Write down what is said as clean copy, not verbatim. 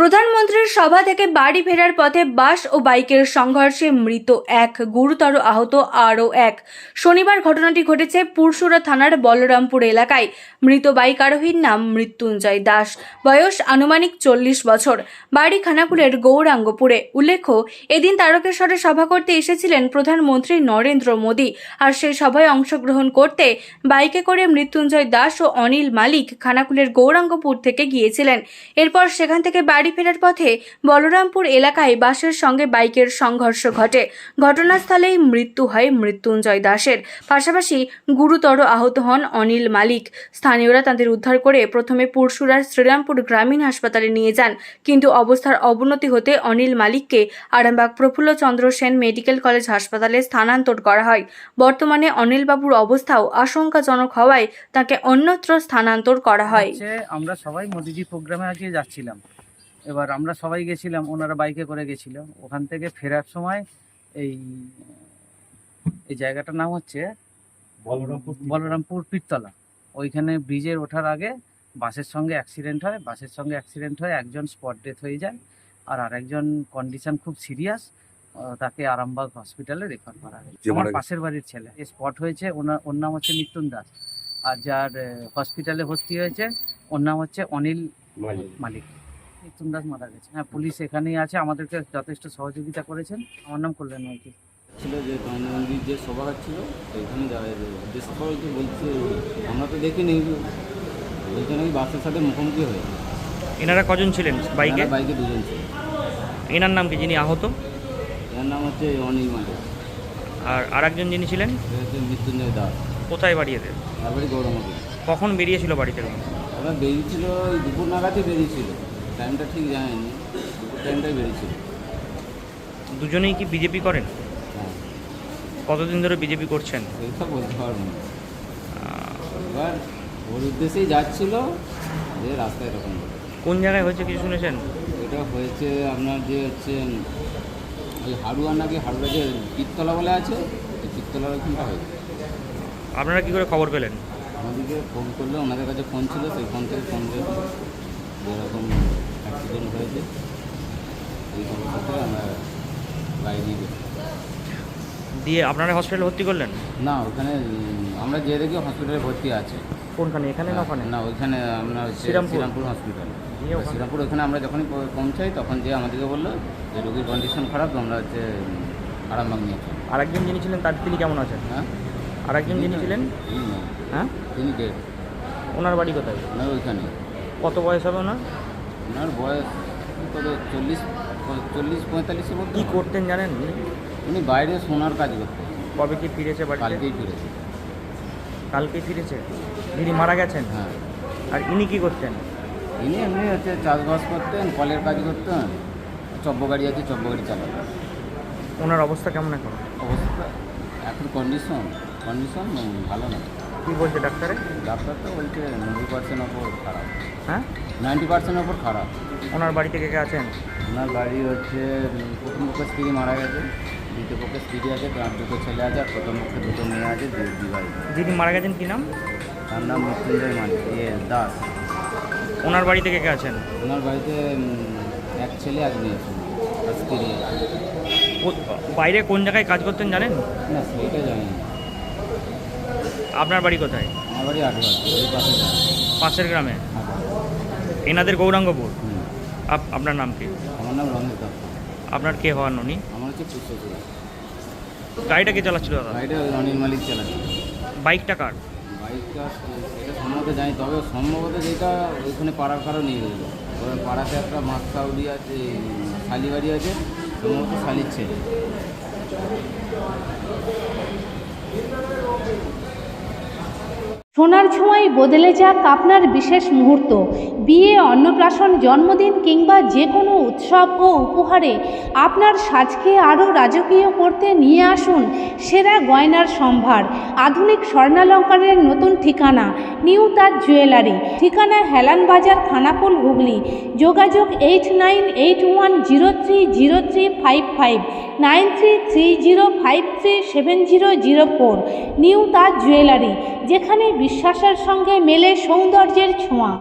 প্রধানমন্ত্রীর সভা থেকে বাড়ি ফেরার পথে বাস ও বাইকের সংঘর্ষে মৃত এক, গুরুতর আহত আরও এক। শনিবার ঘটনাটি ঘটেছে পুরসুরা থানার বলরামপুর এলাকায়। মৃত বাইক আরোহীর নাম মৃত্যুঞ্জয় দাস, বয়স আনুমানিক 40 বছর, বাড়ি খানাকুলের গৌরাঙ্গপুরে। উল্লেখ্য, এদিন তারকেশ্বরে সভা করতে এসেছিলেন প্রধানমন্ত্রী নরেন্দ্র মোদী। আর সেই সভায় অংশগ্রহণ করতে বাইকে করে মৃত্যুঞ্জয় দাস ও অনিল মালিক খানাকুলের গৌরাঙ্গপুর থেকে গিয়েছিলেন। এরপর সেখান থেকে বাড়ি ফেরার পথে বলরামপুর এলাকায় বাসের সঙ্গে বাইকের সংঘর্ষ ঘটে। ঘটনাস্থলেই মৃত্যু হয় মৃত্যুঞ্জয় দাসের, পাশাপাশি গুরুতর আহত হন অনিল মালিক। স্থানীয়রা তাদের উদ্ধার করে প্রথমে পুরসুরার শ্রীরামপুর গ্রামীণ হাসপাতালে নিয়ে যান, কিন্তু অবস্থার অবনতি হতে অনিল মালিককে আরামবাগ প্রফুল্লচন্দ্র সেন মেডিকেল কলেজ হাসপাতালে স্থানান্তর করা হয়। বর্তমানে অনিলবাবুর অবস্থাও আশঙ্কাজনক হওয়ায় তাকে অন্যত্র স্থানান্তর করা হয়। আমরা সবাই মোদিজি প্রোগ্রামে আজকে যাচ্ছিলাম। এবার আমরা সবাই গেছিলাম, ওনারা বাইকে করে গেছিল। ওখান থেকে ফেরার সময় এই জায়গাটার নাম হচ্ছে বলরামপুর পীরতলা। ওইখানে ব্রিজের ওঠার আগে বাসের সঙ্গে অ্যাক্সিডেন্ট হয় একজন স্পট ডেথ হয়ে যায়, আর আরেকজন কন্ডিশন খুব সিরিয়াস, তাকে আরামবাগ হসপিটালে রেফার করা হয়। আমার পাশের বাড়ির ছেলে স্পট হয়েছে, ওর নাম হচ্ছে মিতুন দাস, আর যার হসপিটালে ভর্তি হয়েছে ওর নাম হচ্ছে অনিল মালিক। মিতুন দাস মারা গেছে। হ্যাঁ, পুলিশ এখানেই আছে, আমাদেরকে যথেষ্ট সহযোগিতা করেছেন। আমার নাম কল্যাণ মাইতি। ছিল যে প্রধানমন্ত্রীর যে সভা ছিল এখানে যে সভা হয়েছে বলছে, আমরা তো দেখিনি, বলছে নাকি বাসের সাথে মুখোমুখি হয়েছে। এনারা কজন ছিলেন বাইকে? বাইকে দুজন ছিল। এনার নাম কি, যিনি আহত? এর নাম হচ্ছে অনিল মালিক। আর আরেকজন যিনি ছিলেন হচ্ছে মৃত্যুঞ্জয় দাস। কোথায় বাড়ি এদের? তারপরে গৌরমপুর। কখন বেরিয়েছিল বাড়ি থেকে? ওরা বেরিয়েছিল ওই দুপুর নাগাদই বেরিয়েছিল, টাইমটা ঠিক জানেনি, দুপুর টাইমটাই বেরিয়েছিল। দুজনেই কি বিজেপি করেন? হ্যাঁ, কতদিন ধরে বিজেপি করছেন? সেইটা বলতে পারবো না। এবার ওর উদ্দেশ্যেই যাচ্ছিল যে রাস্তায় এরকম হলো। কোন জায়গায় হয়েছে কিছু শুনেছেন? এটা হয়েছে আপনার যে হচ্ছে ওই হাড়ুয়া যে পীরতলা বলে আছে, এই পীরতলার ওইখানটা হয়েছে। আপনারা কি করে খবর পেলেন? আমাদেরকে ফোন করলে, ওনাদের কাছে ফোন ছিল, সেই ফোন থেকে ফোন করেছিল যেরকম অ্যাক্সিডেন্ট হয়েছে। এই খবরটা থেকে আমরা গাড়ি নিয়ে গেছি। দিয়ে আপনারা হসপিটালে ভর্তি করলেন? না, ওখানে আমরা যে দেখি হসপিটালে ভর্তি আছে। কোনখানে, এখানে না ওখানে? না, ওইখানে আমরা শ্রীরামপুর হসপিটাল। শ্রীরামপুর ওখানে আমরা যখনই পৌঁছাই তখন যে আমাদেরকে বললো যে রোগীর কন্ডিশন খারাপ, আমরা হচ্ছে আরামবাগ নিয়ে চলি। আরেকজন যিনি ছিলেন তিনি কেমন আছেন? হ্যাঁ, আরেকজন যিনি ছিলেন? হ্যাঁ, তিনি ডেড। ওনার বাড়ি কোথায়? ওনার ওইখানে। কত বয়স হবে ওনার? ওনার বয়স কত, 40-45-এর মধ্যে। কী করতেন জানেন উনি? উনি বাইরে সোনার কাজ করতেন। কবে কি ফিরেছে বাড়ি? কালকেই ফিরেছে। কালকেই ফিরেছে। যিনি মারা গেছেন? হ্যাঁ। আর ইনি কি করতেন? ইনি এমনি হচ্ছে চাষবাস করতেন, কলের কাজ করতেন, চব্য গাড়ি আছে, চব্য গাড়ি চালাতেন। ওনার অবস্থা কেমন এখন? অবস্থা এখন কন্ডিশন ভালো না। কী বলছে ডাক্তারে? ডাক্তার তো বলছে 90% ওপর খারাপ। হ্যাঁ, 90% ওপর খারাপ। ওনার বাড়ি থেকে কে আছেন? ওনার বাড়ি হচ্ছে প্রথম পক্ষে স্ত্রী মারা গেছে, দ্বিতীয় পক্ষে স্ত্রী আছে, তার দুটো ছেলে আছে, আর প্রথম পক্ষে দুটো মেয়ে আছে, বিবাহিত। যিনি মারা গেছেন কী নাম? তার নাম মৃত্যুঞ্জয় দাস। ওনার বাড়ি থেকে কে আছেন? ওনার বাড়িতে এক ছেলে এক মেয়ে আছে, আর স্ত্রী আছে। বাইরে কোন জায়গায় কাজ করতেন জানেন? না, সেইটা জানি না। আপনার বাড়ি কোথায়? আমার বাড়ি আটবার, ওই পাশে যায়। পাশের গ্রামে? এনাদের গৌরাঙ্গপুর। হুম। আপনার নাম কি? আমার নাম রঞ্জিত। আপনার কে হওয়ান উনি? আমার হচ্ছে পুষ্পচূড়া। গাড়িটা কে চালাচ্ছিল দাদা? গাড়িটা অনিল মালিক চালাচ্ছে। বাইকটা কার? বাইকটা সেটা সম্ভবত জানি, তবে সম্ভবত যেটা ওইখানে পাড়ার কারো নিয়ে গেছিলো। ওই পাড়াতে একটা মাছকাউড়ি আছে, শালি বাড়ি আছে, সম্ভবত শালির ছেলে। সোনার ছোঁয়ায় বদলে যাক আপনার বিশেষ মুহূর্ত। বিয়ে, অন্নপ্রাশন, জন্মদিন কিংবা যে কোনো উৎসব ও উপহারে আপনার সাজকে আরও রাজকীয় করতে নিয়ে আসুন সেরা গয়নার সম্ভার। আধুনিক স্বর্ণালঙ্কারের নতুন ঠিকানা নিউ তাজ জুয়েলারি। ঠিকানা হেলান বাজার, খানাকুল, হুগলি। যোগাযোগ 8981030355, 9330537004। নিউ তাজ জুয়েলারি, যেখানে বিশ্বাসের সঙ্গে মেলে সৌন্দর্যের ছোঁয়া।